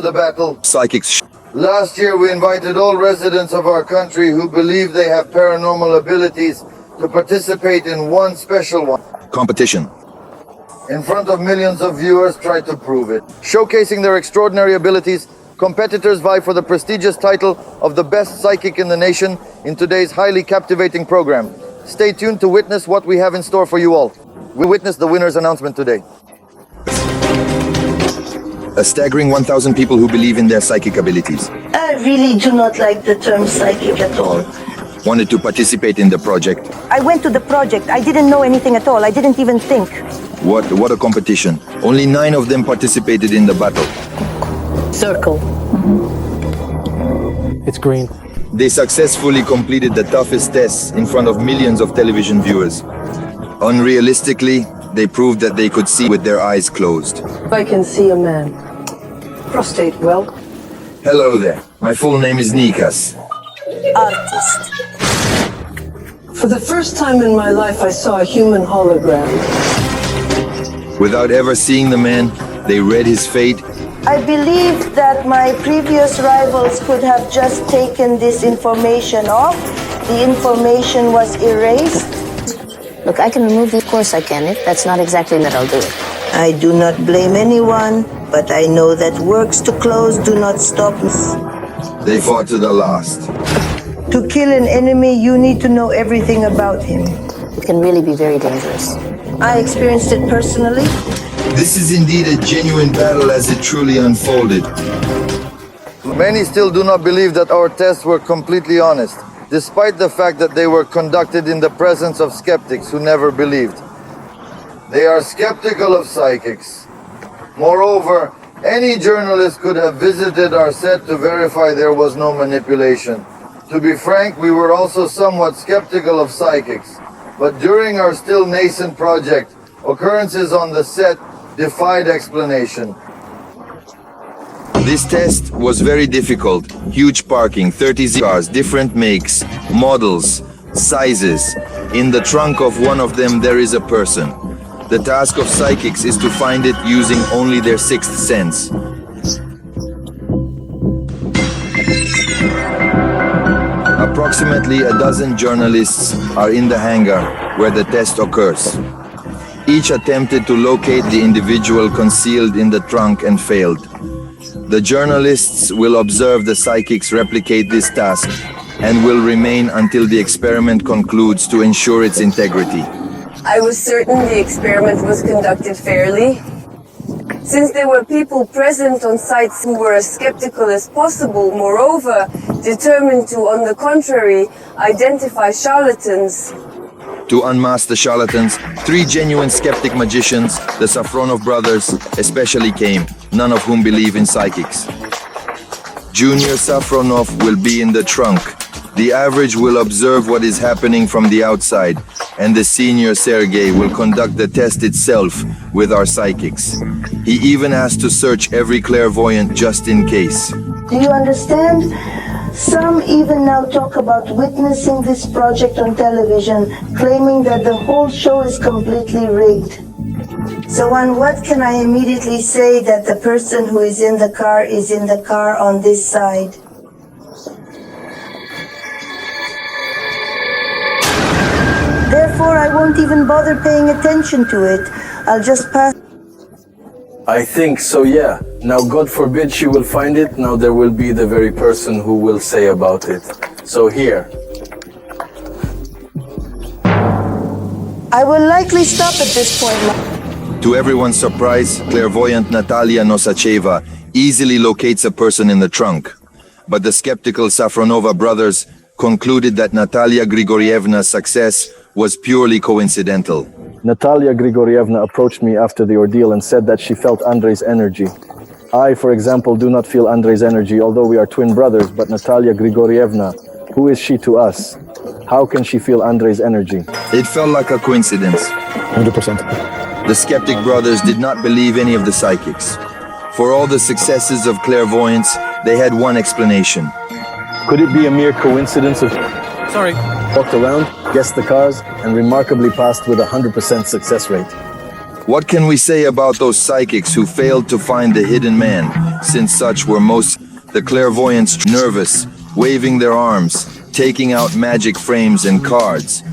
the battle. Psychics. Last year we invited all residents of our country who believe they have paranormal abilities to participate in one special one. Competition. In front of millions of viewers, try to prove it. Showcasing their extraordinary abilities, competitors vie for the prestigious title of the best psychic in the nation in today's highly captivating program. Stay tuned to witness what we have in store for you all. We witnessed the winner's announcement today. A staggering 1,000 people who believe in their psychic abilities. I really do not like the term psychic at all. Wanted to participate in the project. I went to the project. I didn't know anything at all. I didn't even think. What a competition. Only 9 of them participated in the battle. Circle. It's green. They successfully completed the toughest tests in front of millions of television viewers. Unrealistically, they proved that they could see with their eyes closed. I can see a man. Prostate well. Hello there. My full name is Nikas. Artist. For the first time in my life, I saw a human hologram. Without ever seeing the man, they read his fate. I believe that my previous rivals could have just taken this information off. The information was erased. Look, I can remove you. Of course I can. That's not exactly that I'll do it. I do not blame anyone, but I know that works to close do not stop. They fought to the last. To kill an enemy, you need to know everything about him. It can really be very dangerous. I experienced it personally. This is indeed a genuine battle as it truly unfolded. Many still do not believe that our tests were completely honest, despite the fact that they were conducted in the presence of skeptics who never believed. They are skeptical of psychics. Moreover, any journalist could have visited our set to verify there was no manipulation. To be frank, we were also somewhat skeptical of psychics, but during our still nascent project, occurrences on the set defied explanation. This test was very difficult. Huge parking, 30 cars, different makes, models, sizes. In the trunk of one of them there is a person. The task of psychics is to find it using only their sixth sense. Approximately a dozen journalists are in the hangar where the test occurs. Each attempted to locate the individual concealed in the trunk and failed. The journalists will observe the psychics replicate this task and will remain until the experiment concludes to ensure its integrity. I was certain the experiment was conducted fairly. Since there were people present on sites who were as skeptical as possible, moreover, determined to, on the contrary, identify charlatans. To unmask the charlatans, 3 genuine skeptic magicians, the Safronov brothers, especially came, none of whom believe in psychics. Junior Safronov will be in the trunk. The average will observe what is happening from the outside, and the senior Sergei will conduct the test itself with our psychics. He even has to search every clairvoyant just in case. Do you understand? Some even now talk about witnessing this project on television, claiming that the whole show is completely rigged. So on what can I immediately say that the person who is in the car on this side? Therefore, I won't even bother paying attention to it. I'll just pass. I think so, yeah. Now, God forbid she will find it. Now there will be the very person who will say about it. So here. I will likely stop at this point. To everyone's surprise, clairvoyant Natalia Nosacheva easily locates a person in the trunk. But the skeptical Safronova brothers concluded that Natalia Grigorievna's success was purely coincidental. Natalia Grigorievna approached me after the ordeal and said that she felt Andrei's energy. I, for example, do not feel Andrei's energy, although we are twin brothers, but Natalia Grigorievna, who is she to us? How can she feel Andrei's energy? It felt like a coincidence. 100%. The skeptic brothers did not believe any of the psychics. For all the successes of clairvoyance, they had one explanation. Could it be a mere coincidence of... Sorry. Walked around, guessed the cars, and remarkably passed with a 100% success rate. What can we say about those psychics who failed to find the hidden man, since such were most the clairvoyants nervous, waving their arms, taking out magic frames and cards?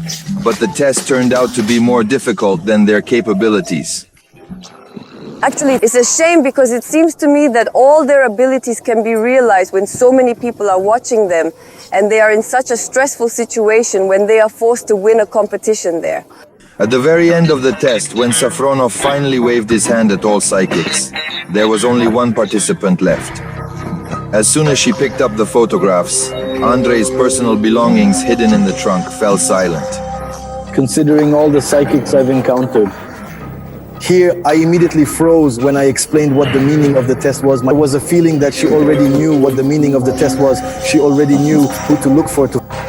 But the test turned out to be more difficult than their capabilities. Actually, it's a shame because it seems to me that all their abilities can be realized when so many people are watching them and they are in such a stressful situation when they are forced to win a competition there. At the very end of the test, when Safronov finally waved his hand at all psychics, there was only one participant left. As soon as she picked up the photographs, Andrei's personal belongings hidden in the trunk fell silent. Considering all the psychics I've encountered, here, I immediately froze when I explained what the meaning of the test was. There was a feeling that she already knew what the meaning of the test was. She already knew who to look for.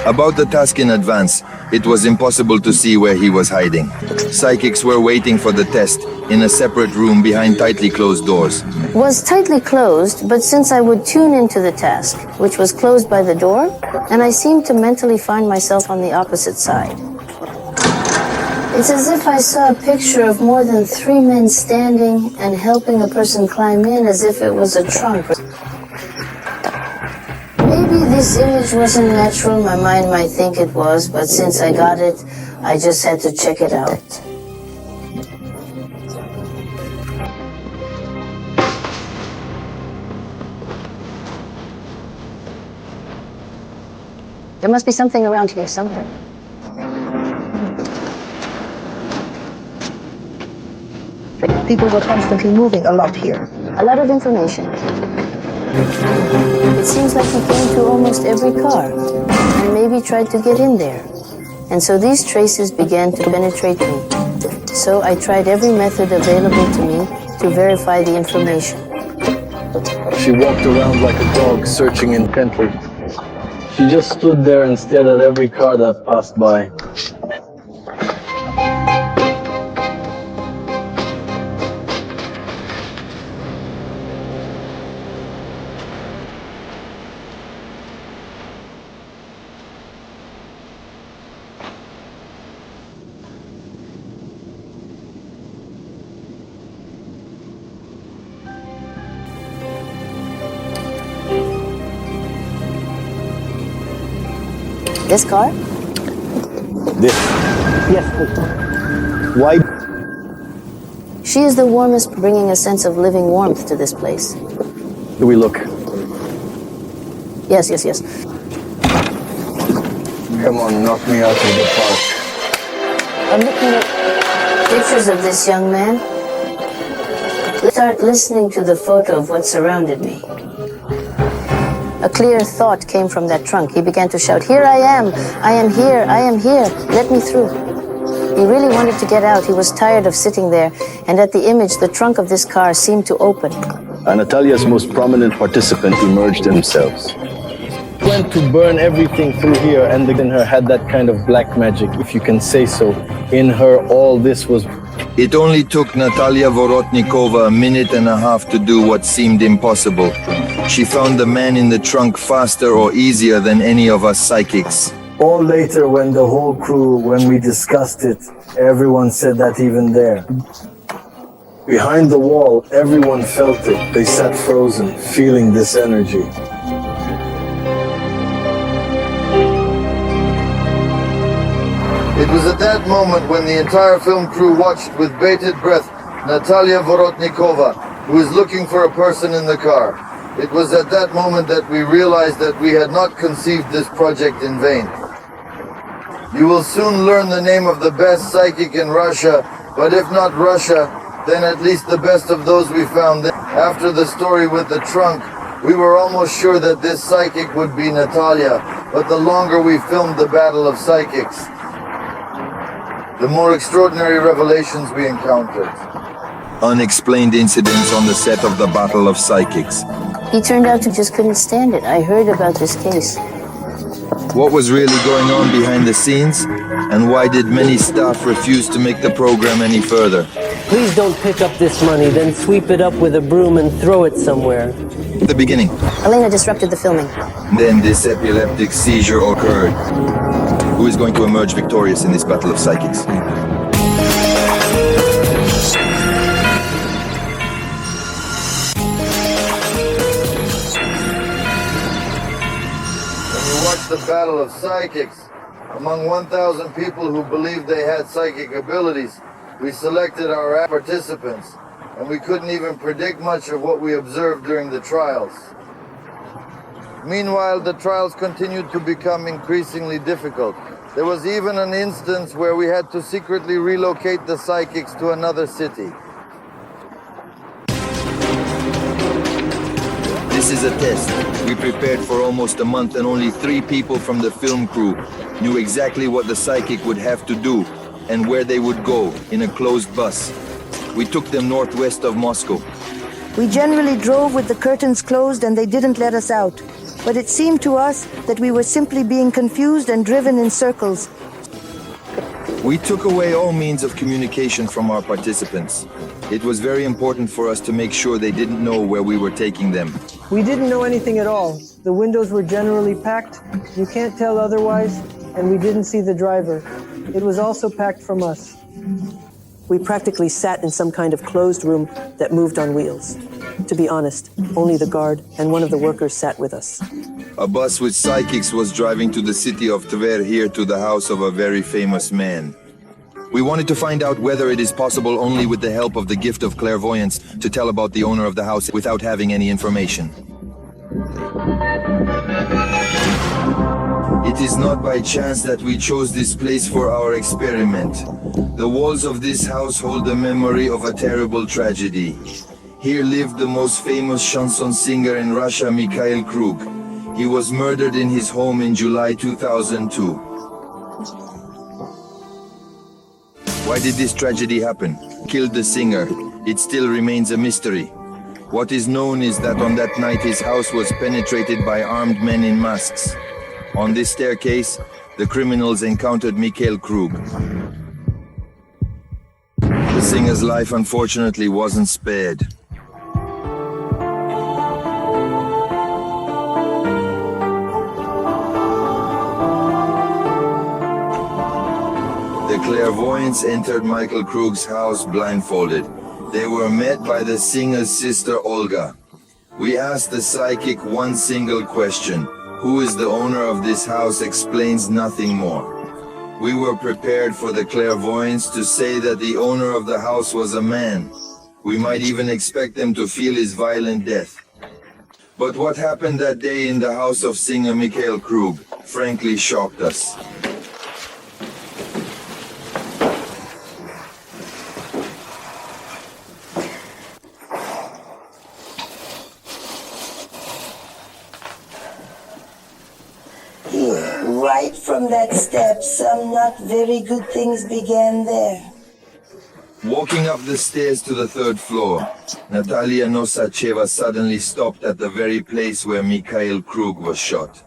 About the task in advance, it was impossible to see where he was hiding. Psychics were waiting for the test in a separate room behind tightly closed doors. Was tightly closed, but since I would tune into the task, which was closed by the door, and I seemed to mentally find myself on the opposite side. It's as if I saw a picture of more than 3 men standing and helping a person climb in as if it was a trunk. Maybe this image wasn't natural, my mind might think it was, but since I got it, I just had to check it out. There must be something around here somewhere. People were constantly moving a lot here. A lot of information. It seems like he came to almost every car, and maybe tried to get in there. And so these traces began to penetrate me. So I tried every method available to me to verify the information. She walked around like a dog, searching intently. She just stood there and stared at every car that passed by. This car? This. Yes, please. Why? She is the warmest, bringing a sense of living warmth to this place. Do we look? Yes, yes, yes. Come on, knock me out of the park. I'm looking at pictures of this young man. Start listening to the photo of what surrounded me. A clear thought came from that trunk. He began to shout, "Here I am! I am here! I am here! Let me through!" He really wanted to get out. He was tired of sitting there. And at the image, the trunk of this car seemed to open. Natalia's most prominent participant emerged themselves. Went to burn everything through here, and in her had that kind of black magic, if you can say so. In her, all this was... It only took Natalia Vorotnikova a minute and a half to do what seemed impossible. She found the man in the trunk faster or easier than any of us psychics. All later, when the whole crew, when we discussed it, everyone said that even there. Behind the wall, everyone felt it. They sat frozen, feeling this energy. It was at that moment when the entire film crew watched with bated breath Natalia Vorotnikova, who was looking for a person in the car. It was at that moment that we realized that we had not conceived this project in vain. You will soon learn the name of the best psychic in Russia, but if not Russia, then at least the best of those we found. After the story with the trunk, we were almost sure that this psychic would be Natalia, but the longer we filmed the battle of psychics, the more extraordinary revelations we encountered. Unexplained incidents on the set of the Battle of Psychics. He turned out to just couldn't stand it. I heard about this case. What was really going on behind the scenes? And why did many staff refuse to make the program any further? Please don't pick up this money, then sweep it up with a broom and throw it somewhere. The beginning. Elena disrupted the filming. Then this epileptic seizure occurred. Who is going to emerge victorious in this battle of psychics? We watched the battle of psychics. Among 1,000 people who believed they had psychic abilities, we selected our participants, and we couldn't even predict much of what we observed during the trials. Meanwhile, the trials continued to become increasingly difficult. There was even an instance where we had to secretly relocate the psychics to another city. This is a test. We prepared for almost a month and only 3 people from the film crew knew exactly what the psychic would have to do and where they would go in a closed bus. We took them northwest of Moscow. We generally drove with the curtains closed and they didn't let us out. But it seemed to us that we were simply being confused and driven in circles. We took away all means of communication from our participants. It was very important for us to make sure they didn't know where we were taking them. We didn't know anything at all. The windows were generally packed. You can't tell otherwise. And we didn't see the driver. It was also packed from us. We practically sat in some kind of closed room that moved on wheels. To be honest, only the guard and one of the workers sat with us. A bus with psychics was driving to the city of Tver, here to the house of a very famous man. We wanted to find out whether it is possible only with the help of the gift of clairvoyance to tell about the owner of the house without having any information. It is not by chance that we chose this place for our experiment. The walls of this house hold the memory of a terrible tragedy. Here lived the most famous chanson singer in Russia, Mikhail Krug. He was murdered in his home in July 2002. Why did this tragedy happen? Killed the singer? It still remains a mystery. What is known is that on that night his house was penetrated by armed men in masks. On this staircase, the criminals encountered Mikhail Krug. The singer's life unfortunately wasn't spared. The clairvoyants entered Michael Krug's house blindfolded. They were met by the singer's sister Olga. We asked the psychic one single question. Who is the owner of this house explains nothing more. We were prepared for the clairvoyants to say that the owner of the house was a man. We might even expect them to feel his violent death. But what happened that day in the house of singer Mikhail Krug frankly shocked us. Right from that step, some not very good things began there. Walking up the stairs to the 3rd floor, Natalia Nosacheva suddenly stopped at the very place where Mikhail Krug was shot.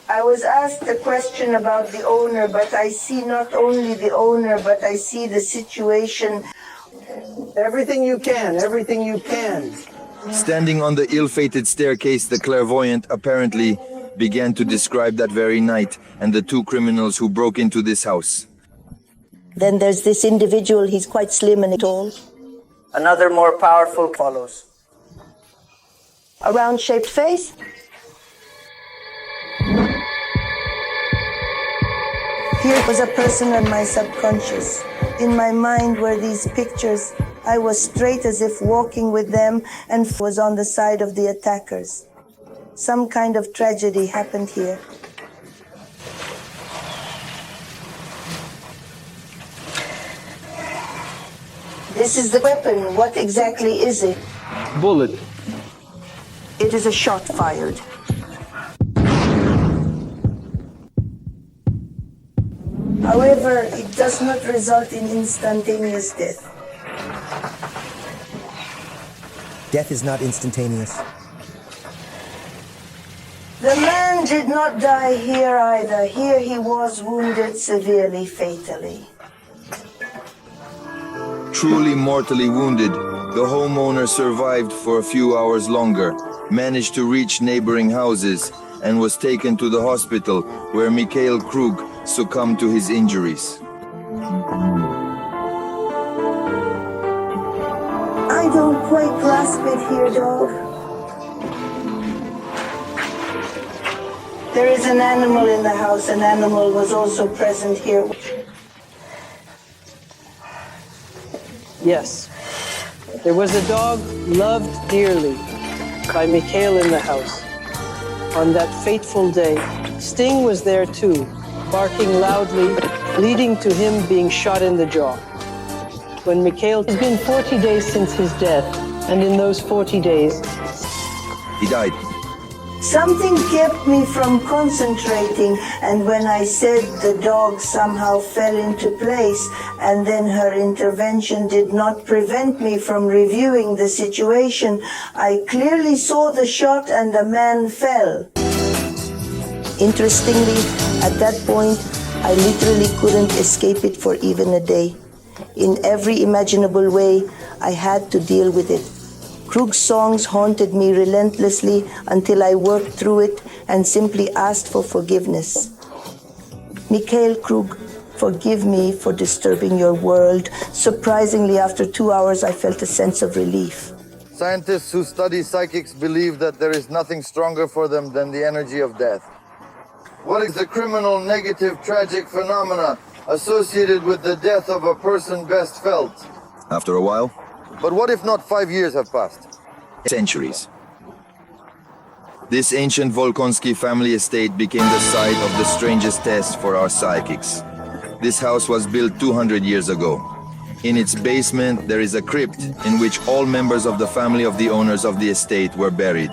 I was asked a question about the owner, but I see not only the owner, but I see the situation. Everything you can, everything you can. Standing on the ill-fated staircase, the clairvoyant apparently began to describe that very night and the 2 criminals who broke into this house. Then there's this individual, he's quite slim and tall. Another more powerful follows. A round-shaped face. Here was a person in my subconscious. In my mind were these pictures. I was straight as if walking with them and was on the side of the attackers. Some kind of tragedy happened here. This is the weapon. What exactly is it? Bullet. It is a shot fired. However, it does not result in instantaneous death. Death is not instantaneous. The man did not die here either. Here he was wounded severely, fatally. Truly mortally wounded, the homeowner survived for a few hours longer, managed to reach neighboring houses, and was taken to the hospital where Mikhail Krug succumbed to his injuries. I don't quite grasp it here, dog. There is an animal in the house. An animal was also present here. Yes. There was a dog loved dearly by Mikhail in the house. On that fateful day, Sting was there too, barking loudly, leading to him being shot in the jaw. When Mikhail, it's been 40 days since his death, and in those 40 days, He died. Something kept me from concentrating, and when I said the dog somehow fell into place, and then her intervention did not prevent me from reviewing the situation, I clearly saw the shot and the man fell. Interestingly, at that point, I literally couldn't escape it for even a day. In every imaginable way, I had to deal with it. Krug's songs haunted me relentlessly until I worked through it and simply asked for forgiveness. Mikhail Krug, forgive me for disturbing your world. Surprisingly, after 2 hours, I felt a sense of relief. Scientists who study psychics believe that there is nothing stronger for them than the energy of death. What is the criminal, negative, tragic phenomena associated with the death of a person best felt? After a while, But what if not 5 years have passed? centuries. This ancient Volkonsky family estate became the site of the strangest test for our psychics. This house was built 200 years ago. In its basement, there is a crypt in which all members of the family of the owners of the estate were buried.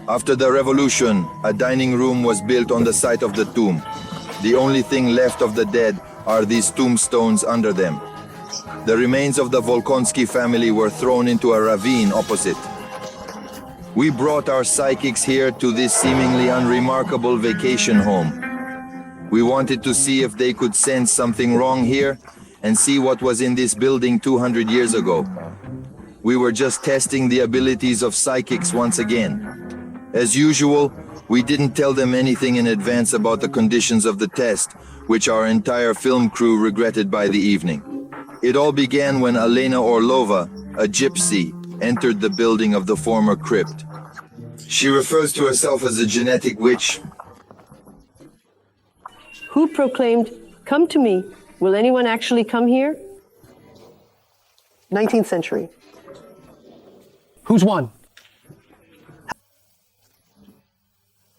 After the revolution, a dining room was built on the site of the tomb. The only thing left of the dead are these tombstones under them. The remains of the Volkonsky family were thrown into a ravine opposite. We brought our psychics here to this seemingly unremarkable vacation home. We wanted to see if they could sense something wrong here and see what was in this building 200 years ago. We were just testing the abilities of psychics once again. As usual, we didn't tell them anything in advance about the conditions of the test, which our entire film crew regretted by the evening. It all began when Elena Orlova, a gypsy, entered the building of the former crypt. She refers to herself as a genetic witch. who proclaimed, "Come to me, will anyone actually come here?" 19th century. Who's won?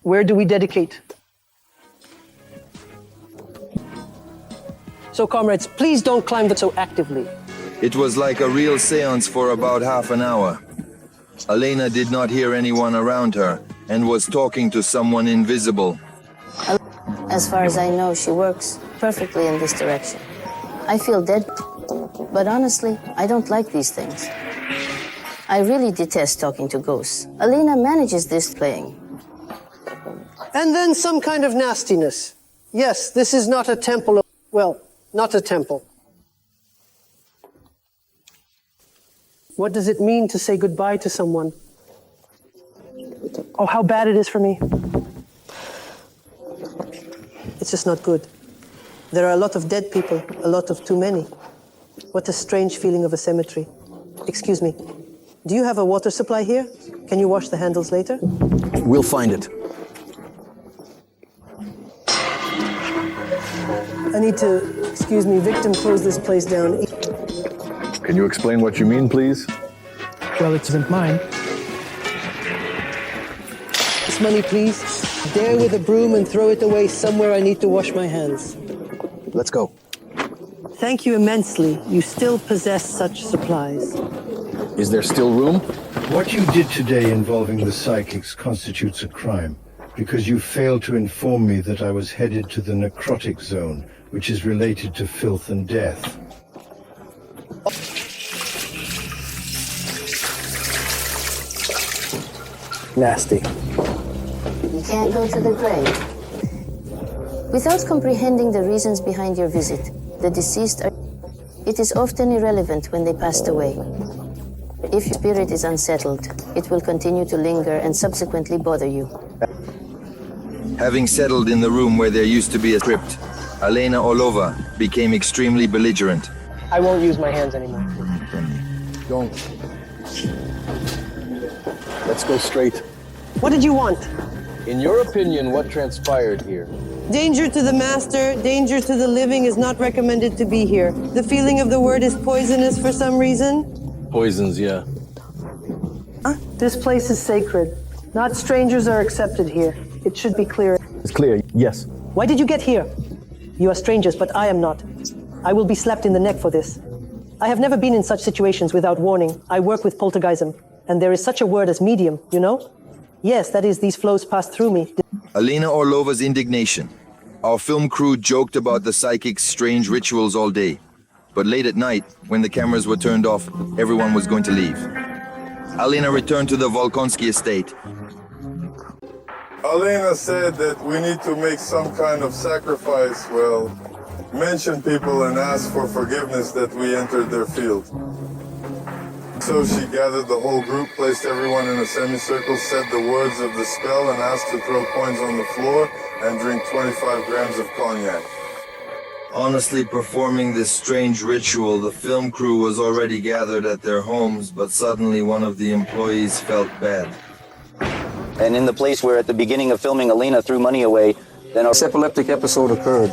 Where do we dedicate? So, comrades, please don't climb that so actively. It was like a real seance for about half an hour. Elena did not hear anyone around her and was talking to someone invisible. As far as I know, she works perfectly in this direction. I feel dead, but honestly, I don't like these things. I really detest talking to ghosts. Elena manages this playing. And then some kind of nastiness. Yes, this is not a temple. Well, not a temple. What does it mean to say goodbye to someone? Oh, how bad it is for me. It's just not good. There are a lot of dead people, a lot of too many. What a strange feeling of a cemetery. Excuse me, do you have a water supply here? Can you wash the handles later? We'll find it. I need to, excuse me, victim, close this place down. Can you explain what you mean, please? Well, it isn't mine. This money, please. There with a broom and throw it away somewhere I need to wash my hands. Let's go. Thank you immensely. You still possess such supplies. Is there still room? What you did today involving the psychics constitutes a crime, because you failed to inform me that I was headed to the necrotic zone, which is related to filth and death. Nasty. You can't go to the grave. Without comprehending the reasons behind your visit, the deceased are... It is often irrelevant when they passed away. If your spirit is unsettled, it will continue to linger and subsequently bother you. Having settled in the room where there used to be a crypt, Elena Orlova became extremely belligerent. I won't use my hands anymore. Don't. Let's go straight. What did you want? In your opinion, what transpired here? Danger to the master, danger to the living is not recommended to be here. The feeling of the word is poisonous for some reason. Poisons, yeah. This place is sacred. Not strangers are accepted here. It should be clear. It's clear, yes. Why did you get here? You are strangers, but I am not. I will be slapped in the neck for this. I have never been in such situations without warning. I work with poltergeism, and there is such a word as medium, you know? Yes, that is, these flows pass through me. Alina Orlova's indignation. Our film crew joked about the psychic's strange rituals all day. But late at night, when the cameras were turned off, everyone was going to leave. Alina returned to the Volkonsky estate. Alina said that we need to make some kind of sacrifice, well, mention people and ask for forgiveness that we entered their field. So she gathered the whole group, placed everyone in a semicircle, said the words of the spell, and asked to throw coins on the floor and drink 25 grams of cognac. Honestly performing this strange ritual, the film crew was already gathered at their homes, but suddenly one of the employees felt bad. And in the place where at the beginning of filming Alina threw money away, then a epileptic episode occurred.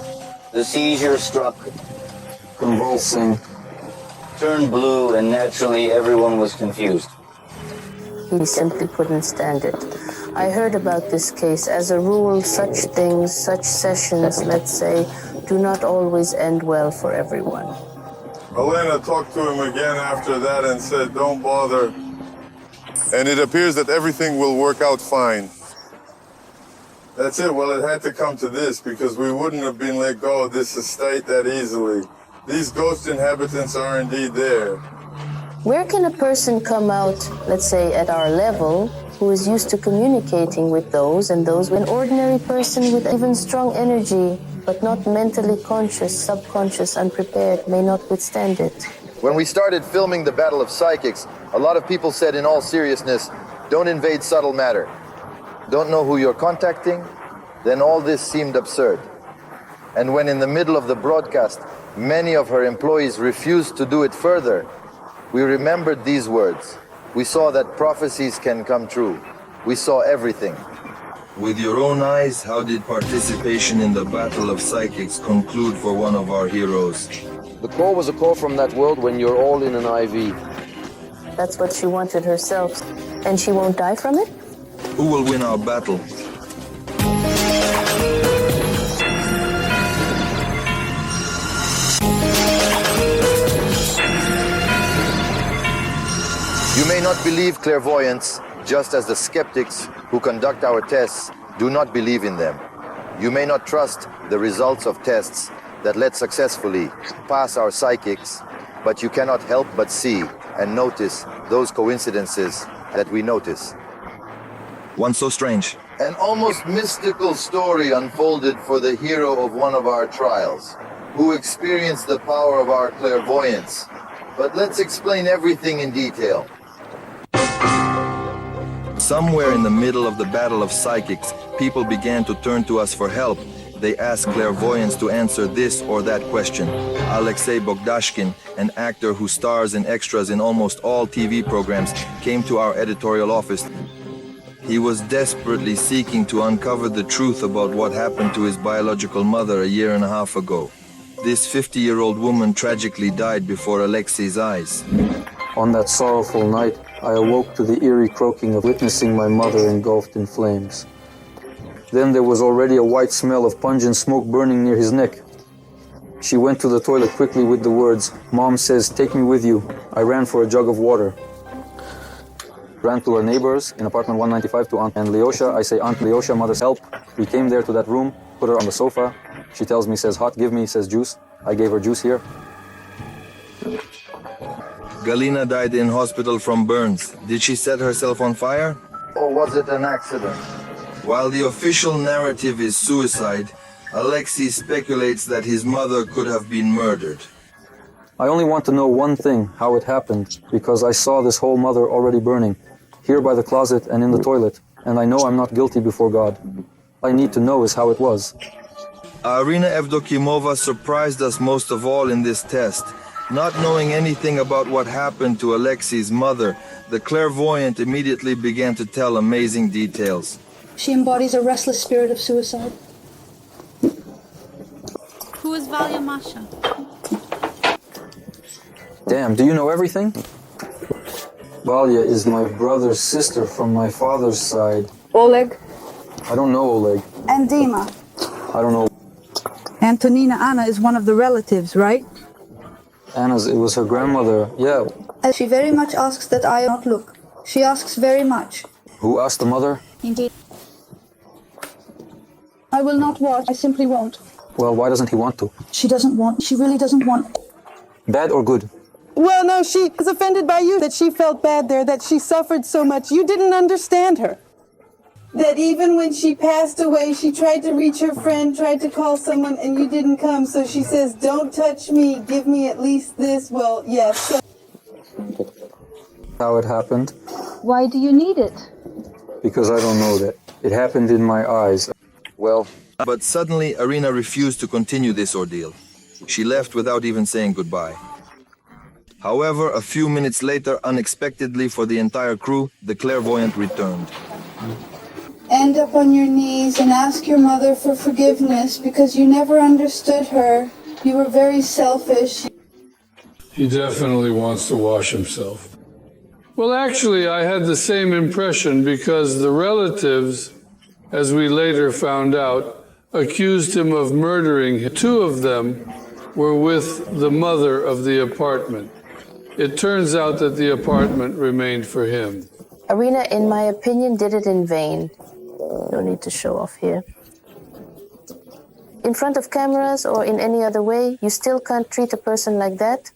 The seizure struck, convulsing, turned blue, and naturally everyone was confused. He simply couldn't stand it. I heard about this case. As a rule, such things, such sessions, let's say, do not always end well for everyone. Alina talked to him again after that and said, don't bother. And it appears that everything will work out fine. That's it. Well, it had to come to this because we wouldn't have been let go of this estate that easily. These ghost inhabitants are indeed there. Where can a person come out, let's say at our level, who is used to communicating with those and those, an ordinary person with even strong energy, but not mentally conscious, subconscious, unprepared, may not withstand it? When we started filming the Battle of Psychics, a lot of people said in all seriousness, don't invade subtle matter. Don't know who you're contacting? Then all this seemed absurd. And when in the middle of the broadcast, many of her employees refused to do it further, we remembered these words. We saw that prophecies can come true. We saw everything. With your own eyes, how did participation in the Battle of Psychics conclude for one of our heroes? The call was a call from that world when you're all in an IV. That's what she wanted herself. And she won't die from it? Who will win our battle? You may not believe clairvoyance, just as the skeptics who conduct our tests do not believe in them. You may not trust the results of tests that let successfully pass our psychics, but you cannot help but see and notice those coincidences that we notice. One so strange. An almost mystical story unfolded for the hero of one of our trials, who experienced the power of our clairvoyance. But let's explain everything in detail. Somewhere in the middle of the Battle of Psychics, people began to turn to us for help. They asked clairvoyants to answer this or that question. Alexei Bogdashkin, an actor who stars in extras in almost all TV programs, came to our editorial office. He was desperately seeking to uncover the truth about what happened to his biological mother a year and a half ago. This 50-year-old woman tragically died before Alexei's eyes. On that sorrowful night, I awoke to the eerie croaking of witnessing my mother engulfed in flames. Then there was already a white smell of pungent smoke burning near his neck. She went to the toilet quickly with the words, "Mom says, take me with you." I ran for a jug of water. Ran to our neighbors in apartment 195 to Aunt and Leosha. I say, "Aunt Leosha, mother's help." We came there to that room, put her on the sofa. She tells me, says hot, give me, says juice. I gave her juice here. Galina died in hospital from burns. Did she set herself on fire? Or was it an accident? While the official narrative is suicide, Alexei speculates that his mother could have been murdered. I only want to know one thing, how it happened, because I saw this whole mother already burning, here by the closet and in the toilet, and I know I'm not guilty before God. All I need to know is how it was. Irina Evdokimova surprised us most of all in this test. Not knowing anything about what happened to Alexei's mother, the clairvoyant immediately began to tell amazing details. She embodies a restless spirit of suicide. Who is Valia Masha? Damn, do you know everything? Valia is my brother's sister from my father's side. Oleg. I don't know Oleg. And Dima. I don't know. Antonina Anna is one of the relatives, right? It was her grandmother. Yeah. She very much asks that I not look. She asks very much. Who asked the mother? Indeed. I will not watch. I simply won't. Well, why doesn't he want to? She doesn't want. She really doesn't want. Bad or good? Well, no, she was offended by you, that she felt bad there, that she suffered so much. You didn't understand her. That even when she passed away, she tried to reach her friend, tried to call someone, and you didn't come. So she says, don't touch me, give me at least this. Well, yes. So How it happened? Why do you need it? Because I don't know that. It happened in my eyes. Well, but suddenly Arena refused to continue this ordeal. She left without even saying goodbye. However, a few minutes later, unexpectedly for the entire crew, the clairvoyant returned. End up on your knees and ask your mother for forgiveness because you never understood her. You were very selfish. He definitely wants to wash himself. Well, actually, I had the same impression because the relatives, as we later found out, accused him of murdering him. Two of them were with the mother of the apartment. It turns out that the apartment remained for him. Arena, in my opinion, did it in vain. No need to show off here. In front of cameras or in any other way, you still can't treat a person like that.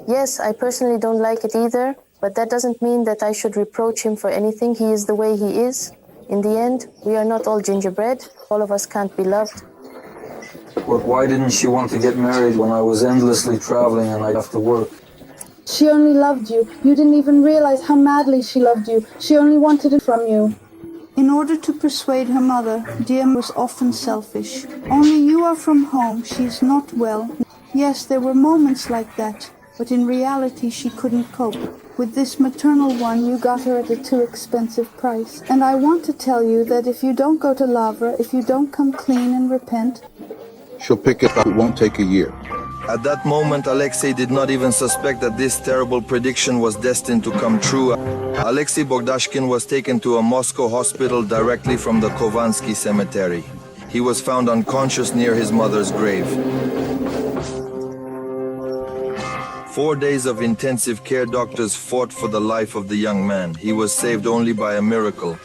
Yes, I personally don't like it either, but that doesn't mean that I should reproach him for anything. He is the way he is. In the end, we are not all gingerbread. All of us can't be loved. But why didn't she want to get married when I was endlessly traveling and I'd have to work? She only loved you. You didn't even realize how madly she loved you. She only wanted it from you. In order to persuade her mother, Diem was often selfish. Only you are from home. She is not well. Yes, there were moments like that, but in reality she couldn't cope. With this maternal one, you got her at a too expensive price. And I want to tell you that if you don't go to Lavra, if you don't come clean and repent, she'll pick it up. It won't take a year. At that moment, Alexei did not even suspect that this terrible prediction was destined to come true. Alexei Bogdashkin was taken to a Moscow hospital directly from the Kovansky cemetery. He was found unconscious near his mother's grave. 4 days of intensive care, doctors fought for the life of the young man. He was saved only by a miracle.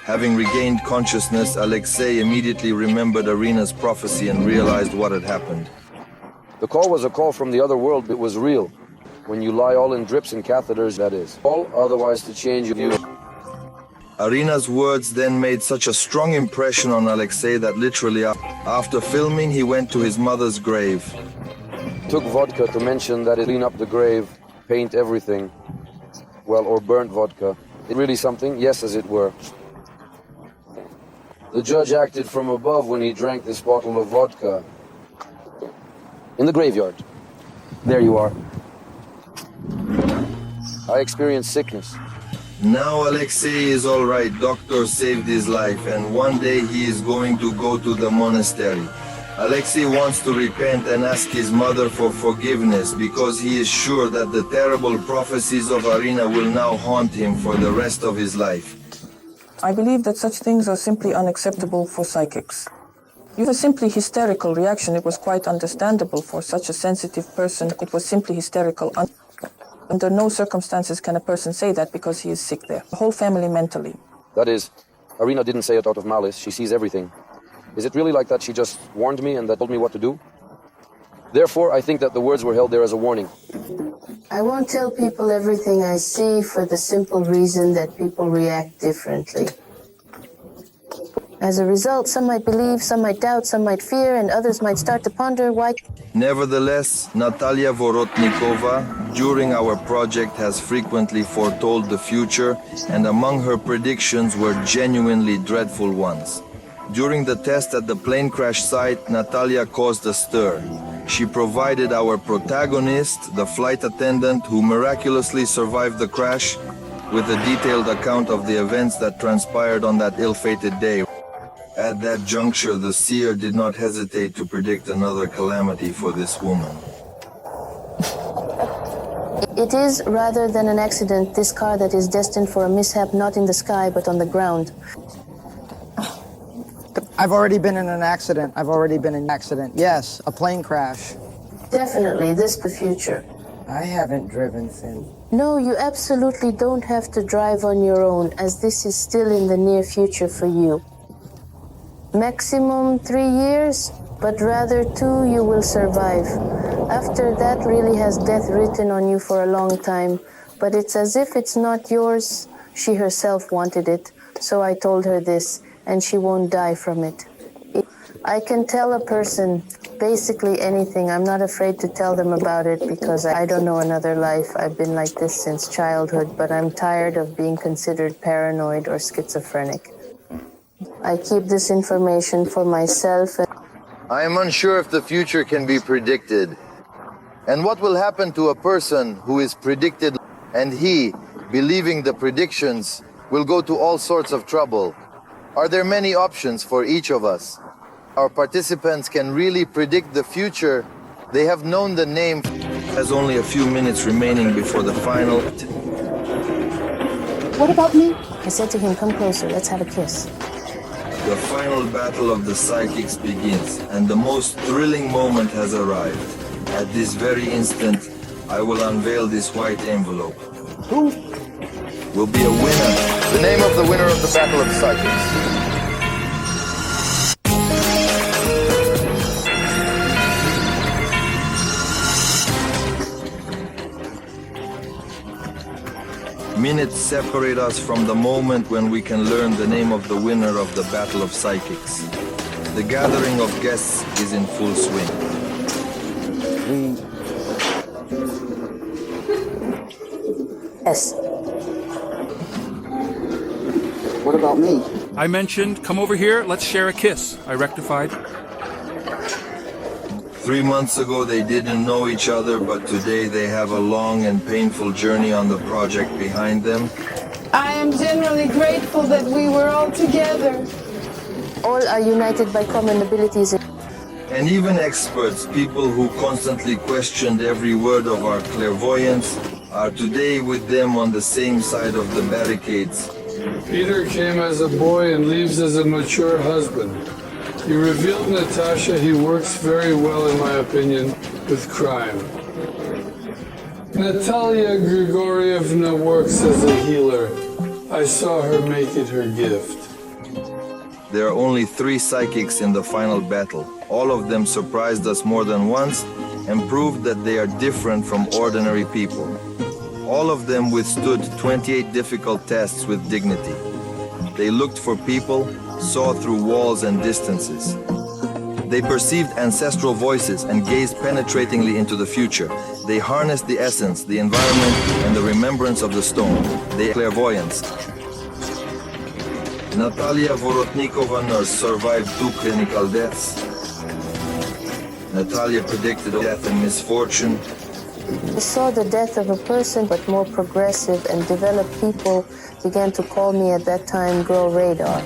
Having regained consciousness, Alexei immediately remembered Arena's prophecy and realized what had happened. The call was a call from the other world. It was real. When you lie all in drips and catheters, that is. All otherwise to change your view. Arena's words then made such a strong impression on Alexei that literally after filming, he went to his mother's grave. Took vodka to mention that it clean up the grave, paint everything. Well, or burnt vodka. It really something? Yes, as it were. The judge acted from above when he drank this bottle of vodka. In the graveyard. There you are. I experienced sickness. Now Alexei is all right. Doctor saved his life, and one day he is going to go to the monastery. Alexei wants to repent and ask his mother for forgiveness because he is sure that the terrible prophecies of Arena will now haunt him for the rest of his life. I believe that such things are simply unacceptable for psychics. It was simply hysterical reaction. It was quite understandable for such a sensitive person. It was simply hysterical. Under no circumstances can a person say that because he is sick there. The whole family mentally. That is, Arena didn't say it out of malice. She sees everything. Is it really like that she just warned me and that told me what to do? Therefore, I think that the words were held there as a warning. I won't tell people everything I see for the simple reason that people react differently. As a result, some might believe, some might doubt, some might fear, and others might start to ponder why. Nevertheless, Natalia Vorotnikova, during our project, has frequently foretold the future, and among her predictions were genuinely dreadful ones. During the test at the plane crash site, Natalia caused a stir. She provided our protagonist, the flight attendant who miraculously survived the crash, with a detailed account of the events that transpired on that ill-fated day. At that juncture, the seer did not hesitate to predict another calamity for this woman. It is, rather than an accident, this car that is destined for a mishap not in the sky but on the ground. I've already been in an accident. Yes, a plane crash. Definitely, this the future. I haven't driven since. No, you absolutely don't have to drive on your own, as this is still in the near future for you. Maximum 3 years, but rather 2 you will survive. After that really has death written on you for a long time, but it's as if it's not yours. She herself wanted it, so I told her this, and she won't die from it. I can tell a person basically anything. I'm not afraid to tell them about it because I don't know another life. I've been like this since childhood, but I'm tired of being considered paranoid or schizophrenic. I keep this information for myself. I am unsure if the future can be predicted. And what will happen to a person who is predicted and he, believing the predictions, will go to all sorts of trouble? Are there many options for each of us? Our participants can really predict the future. They have known the name. Has only a few minutes remaining before the final. What about me? I said to him, come closer, let's have a kiss. The final battle of the psychics begins, and the most thrilling moment has arrived. At this very instant, I will unveil this white envelope. Who will be a winner? The name of the winner of the Battle of Psychics. Minutes separate us from the moment when we can learn the name of the winner of the Battle of Psychics. The gathering of guests is in full swing. Yes. What about me? I mentioned, come over here, let's share a kiss. I rectified. 3 months ago they didn't know each other, but today they have a long and painful journey on the project behind them. I am generally grateful that we were all together. All are united by common abilities. And even experts, people who constantly questioned every word of our clairvoyance, are today with them on the same side of the barricades. Peter came as a boy and leaves as a mature husband. He revealed Natasha he works very well, in my opinion, with crime. Natalia Grigorievna works as a healer. I saw her make it her gift. There are only 3 psychics in the final battle. All of them surprised us more than once and proved that they are different from ordinary people. All of them withstood 28 difficult tests with dignity. They looked for people, saw through walls and distances. They perceived ancestral voices and gazed penetratingly into the future. They harnessed the essence, the environment, and the remembrance of the stone. They clairvoyance. Natalia Vorotnikova nurse survived 2 clinical deaths. Natalia predicted death and misfortune. I saw the death of a person, but more progressive and developed people began to call me at that time Girl Radar.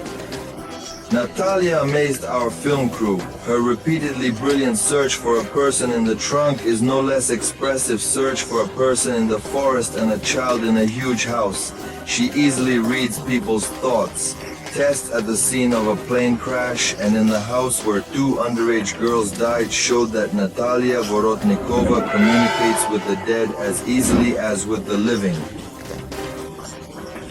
Natalia amazed our film crew. Her repeatedly brilliant search for a person in the trunk is no less expressive search for a person in the forest and a child in a huge house. She easily reads people's thoughts. Tests at the scene of a plane crash and in the house where 2 underage girls died showed that Natalia Vorotnikova communicates with the dead as easily as with the living.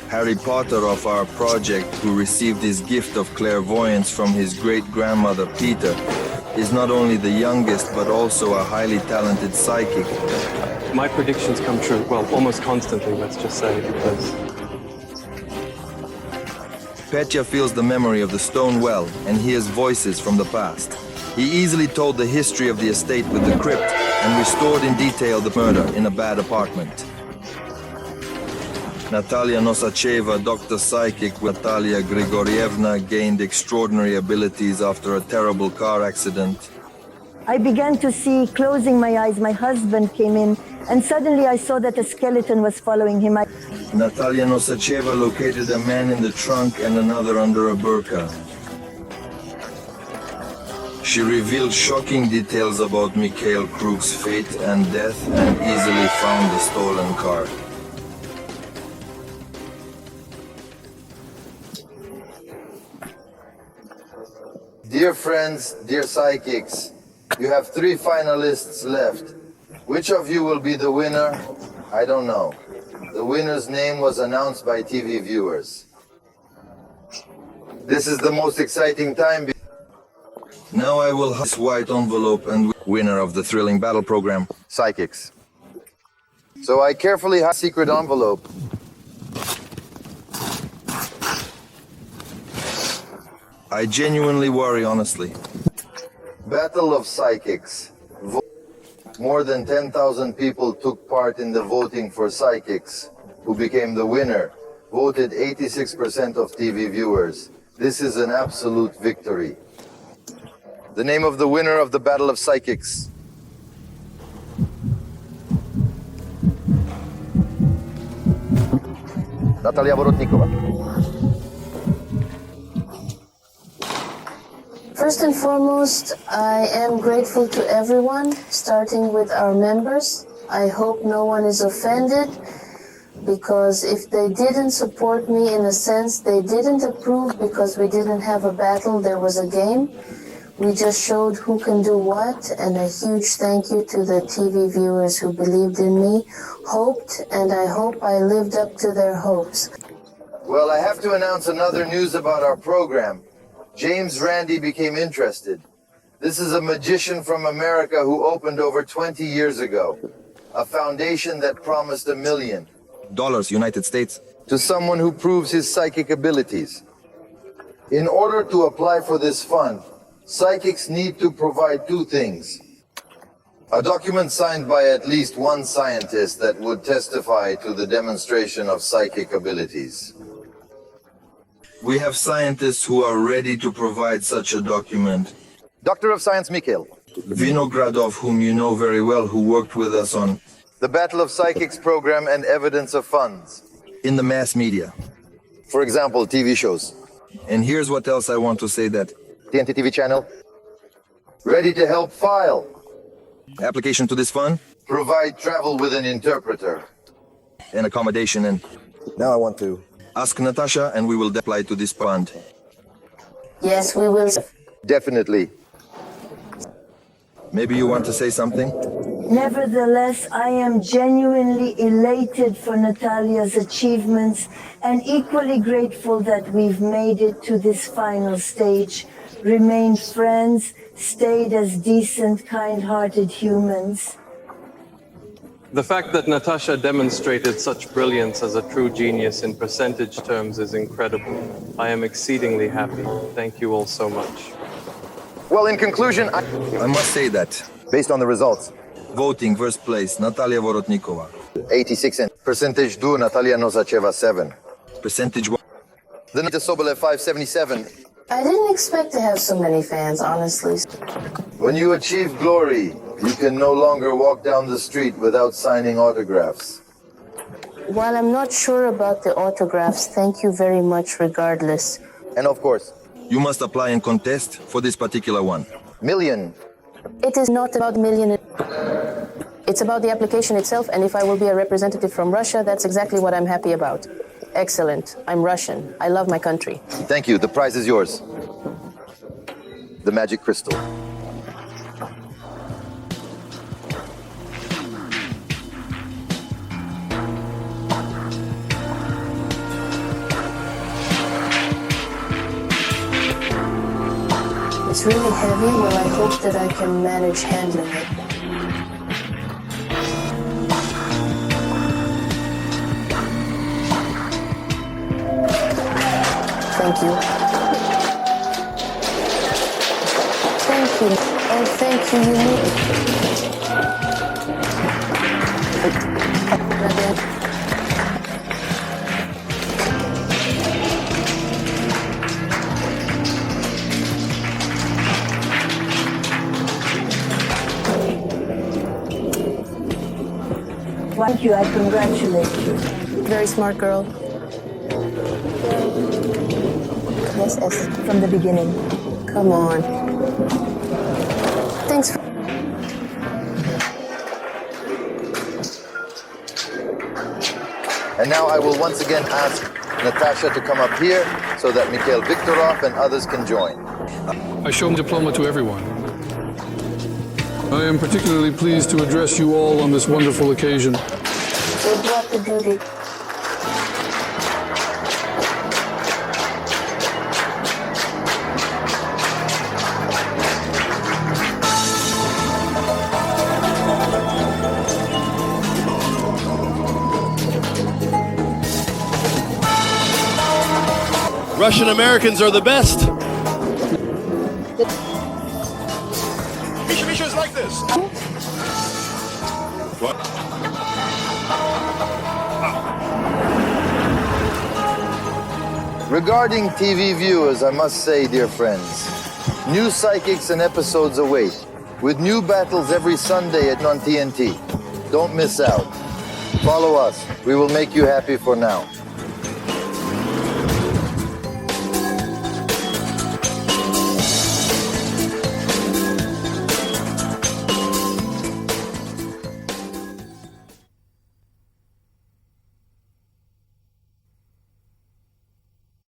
Harry Potter of our project, who received his gift of clairvoyance from his great-grandmother Peter, is not only the youngest but also a highly talented psychic. My predictions come true, well, almost constantly, let's just say, because... Petya feels the memory of the stone well and hears voices from the past. He easily told the history of the estate with the crypt and restored in detail the murder in a bad apartment. Natalia Nosacheva, Dr. Psychic Natalia Grigorievna, gained extraordinary abilities after a terrible car accident. I began to see, closing my eyes, my husband came in, and suddenly I saw that a skeleton was following him. Natalia Nosacheva located a man in the trunk and another under a burqa. She revealed shocking details about Mikhail Krug's fate and death and easily found the stolen car. Dear friends, dear psychics, you have 3 finalists left. Which of you will be the winner? I don't know. The winner's name was announced by TV viewers. This is the most exciting time. Now I will have this white envelope and winner of the thrilling battle program. Psychics. So I carefully hide the secret envelope. I genuinely worry, honestly. Battle of Psychics. More than 10,000 people took part in the voting for Psychics, who became the winner. Voted 86% of TV viewers. This is an absolute victory. The name of the winner of the Battle of Psychics. Natalia Vorotnikova. First and foremost, I am grateful to everyone, starting with our members. I hope no one is offended, because if they didn't support me, in a sense, they didn't approve because we didn't have a battle, there was a game. We just showed who can do what, and a huge thank you to the TV viewers who believed in me, hoped, and I hope I lived up to their hopes. Well, I have to announce another news about our program. James Randi became interested. This is a magician from America who opened over 20 years ago. A foundation that promised $1 million. United States. To someone who proves his psychic abilities. In order to apply for this fund, psychics need to provide 2 things. A document signed by at least 1 scientist that would testify to the demonstration of psychic abilities. We have scientists who are ready to provide such a document. Doctor of Science Mikhail. Vinogradov, whom you know very well, who worked with us on the Battle of Psychics program and evidence of funds. In the mass media. For example, TV shows. And here's what else I want to say that TNT TV channel. Ready to help file. Application to this fund. Provide travel with an interpreter. And accommodation and... Now I want to... Ask Natasha and we will apply to this fund. Yes, we will. Definitely. Maybe you want to say something? Nevertheless, I am genuinely elated for Natalia's achievements and equally grateful that we've made it to this final stage, remained friends, stayed as decent, kind-hearted humans. The fact that Natasha demonstrated such brilliance as a true genius in percentage terms is incredible. I am exceedingly happy. Thank you all so much. Well, in conclusion, I must say that, based on the results, voting first place, Natalia Vorotnikova. 86%. Percentage 2, Natalia Nosacheva 7. Percentage 1. Denita Sobolev 577. I didn't expect to have so many fans, honestly. When you achieve glory, you can no longer walk down the street without signing autographs. While I'm not sure about the autographs, thank you very much regardless. And of course, you must apply and contest for this particular one. Million. It is not about million. It's about the application itself, and if I will be a representative from Russia, that's exactly what I'm happy about. Excellent. I'm Russian. I love my country. Thank you. The prize is yours. The magic crystal. It's really heavy. Well, I hope that I can manage handling it. Thank you. Thank you. Oh, thank you. You Thank you. I congratulate you. very smart girl. Yes, from the beginning. Come on. Thanks for... And now I will once again ask Natasha to come up here so that Mikhail Viktorov and others can join. I show my diploma to everyone. I am particularly pleased to address you all on this wonderful occasion. They brought the duty. Russian Americans are the best. Misha is like this. What? Regarding TV viewers, I must say, dear friends, new psychics and episodes await, with new battles every Sunday on TNT. Don't miss out. Follow us. We will make you happy for now.